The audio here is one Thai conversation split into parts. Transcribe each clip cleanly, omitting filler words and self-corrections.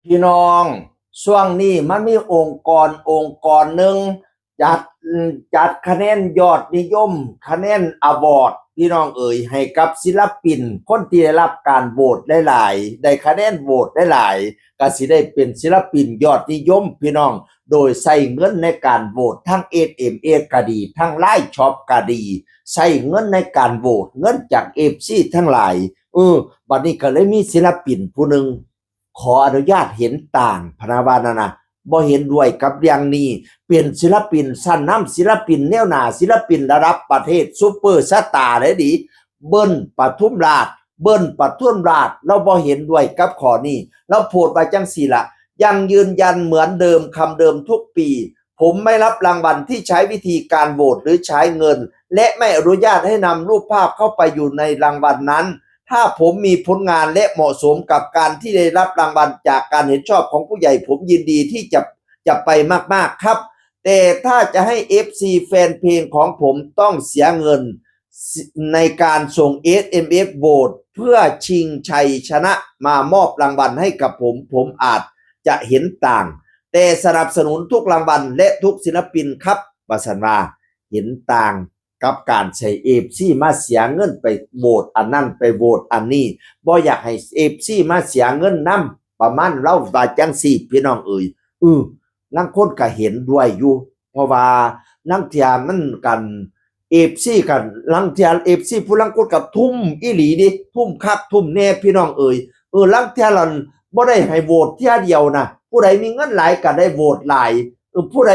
พี่น้องช่วงนี้มันมีองค์กรหนึ่งจัดจัดคะแนนยอดนิยมคะแนนอวอร์ดพี่น้องเอ๋ยให้กับศิลปินคนที่ได้รับการโหวตหลายๆได้คะแนนโหวตหลายๆก็สิได้เป็นศิลปินยอดนิยมพี่น้องโดยใส่เงินในการโหวตทั้ง SMS ก็ดีทั้งไลน์ช็อปก็ดีใส่เงินในการโหวตเงินจาก FC ทั้งหลายบัดนี้ก็เลยมีศิลปินผู้หนึ่งขออนุญาตเห็นต่างพนาวานานะบ่เห็นด้วยกับอย่างนี้เป็นศิลปินสั้นน้ำศิลปินแนวหน้าศิลปินระดับประเทศซุปเปอร์สตาร์เลยดิเบิ้ลปทุมราชเราบ่เห็นด้วยกับข้อนี้เราโพสต์ไว้จังสี่ละยังยืนยันเหมือนเดิมคำเดิมทุกปีผมไม่รับรางวัลที่ใช้วิธีการโหวตหรือใช้เงินและไม่อนุญาตให้นำรูปภาพเข้าไปอยู่ในรางวัลนั้นถ้าผมมีผลงานและเหมาะสมกับการที่ได้รับรางวัลจากการเห็นชอบของผู้ใหญ่ผมยินดีที่จะไปมากๆครับแต่ถ้าจะให้ FC แฟนเพลงของผมต้องเสียเงินในการส่ง SMS โหวตเพื่อชิงชัยชนะมามอบรางวัลให้กับผมอาจจะเห็นต่างแต่สนับสนุนทุกรางวัลและทุกศิลปินครับวสันว่าเห็นต่างกับการใช้ FC มาเสียเงินไปโหวตอันนั้นไปโหวตอันนี้บ่อยากให้ FC มาเสียเงินนำประมาณเราว่าจังซี่พี่น้องเอ่ยลางคนก็เห็นด้วยอยู่เพราะว่าลางเที่ยมันกัน FC กันลางเที่ย FC ผู้ลางคนก็ทุ่มอีหลีดิทุ่มคักทุ่มแน่พี่น้องเอ่ยลางเที่ยล่ะบ่ได้ให้โหวตเที่ยเดียวนะผู้ใดมีเงินหลายก็ได้โหวตหลายผู้ใด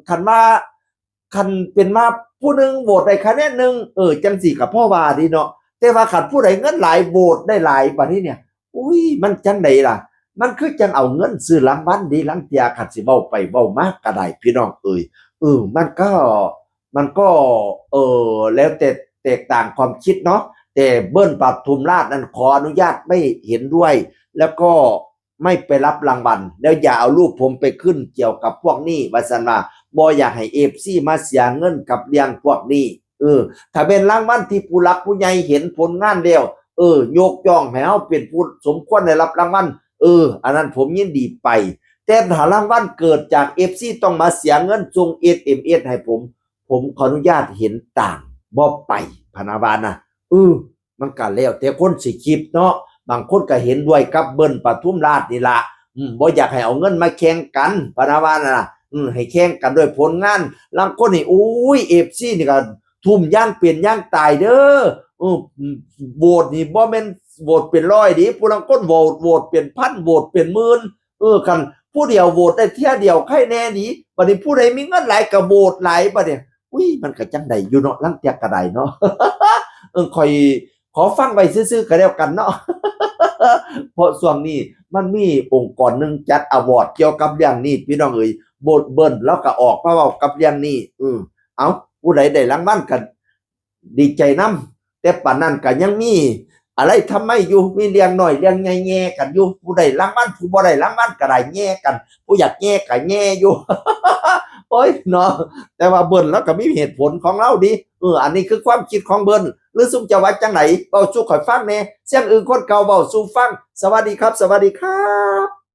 คันเป็นมาผู้หนึ่งโหวตได้คะแนนหนึ่งจังสี่กับพ่อว่าดีเนาะแต่ว่าขันผู้ใดเงินหลายโหวตได้หลายปานนี้เนี่ยมันจังไดล่ะมันคือจังเอาเงินซื้อรางวัลดีลังเตียขัดสิเว้าไปเว้ามาก็ได้พี่น้องมันก็แล้วแต่แตกต่างความคิดเนาะแต่เบิ้ลปทุมราชนั้นขออนุญาตไม่เห็นด้วยแล้วก็ไม่ไปรับรางวัลแล้วอย่าเอารูปผมไปขึ้นเกี่ยวกับพวกนี้ว่าซั่นว่าบ่อยากให้ FC มาเสียเงินกับเรื่องพวกนี้ถ้าเป็นรางวัลที่ผู้หลักผู้ใหญ่เห็นผลงานแล้วยกย่องให้เฮาเป็นผู้สมควรได้รับรางวัลอันนั้นผมยินดีไปแต่ถ้ารางวัลเกิดจาก FC ต้องมาเสียเงินส่ง SMS ให้ผมขออนุญาตเห็นต่างบ่ไปพะนะว่านะมันก็แล้วแต่คนสิคิดเนาะบางคนก็เห็นด้วยกับเบิ้ลปทุมราชนี่ล่ะบ่อยากให้เอาเงินมาแข่งกันพะนะว่านะให้แข่งกันด้วยผลงานลางคนนี่FC นี่ก็ทุ่มย่างเปลี่ยนย่างตายเด้อโหวตนี่บ่แม่นโหวตเป็นร้อยดิผู้ลางคนโหวตเป็นพันโหวตเป็นหมื่นคันผู้เดียวโหวตได้เที่ยเดียวใครแน่นี้บัดนี้ผู้ใดมีเงินหลายก็โหวตหลายบัดนี้มันก็จังได๋อยู่เนาะลางเที่ยก็ได้เนาะค่อยขอฟังไว้ซื่อๆก็แล้วกันเนาะเพราะช่วงนี้มันมีองค์กรนึงจัดอวอร์ดเกี่ยวกับเรื่องนี้พี่น้องเอ้ยโบดเบิ้ลแล้วก็ออกมาเว้ากับเรื่องนี้เอาผู้ใดได้รางวัลก็ดีใจนำแต่ปานนั้นก็ยังมีอะไรทำไมอยู่มีเรื่องน้อยเรื่องใหญ่แย่กันอยู่ผู้ได้รางวัลผู้บ่ได้รางวัลก็ได้แย่กันผู้อยากแย่ก็แย่อยู่ โอ๊ยเนาะแต่ว่าเบิ้ลแล้วก็มีเหตุผลของเราดิอันนี้คือความคิดของเบิ้ลหรือซุมจะว่าจังไหนเว้าสู่ข่อยฟังแหน่เสียงอื่นคนเก่าเว้าสู่ฟังสวัสดีครับ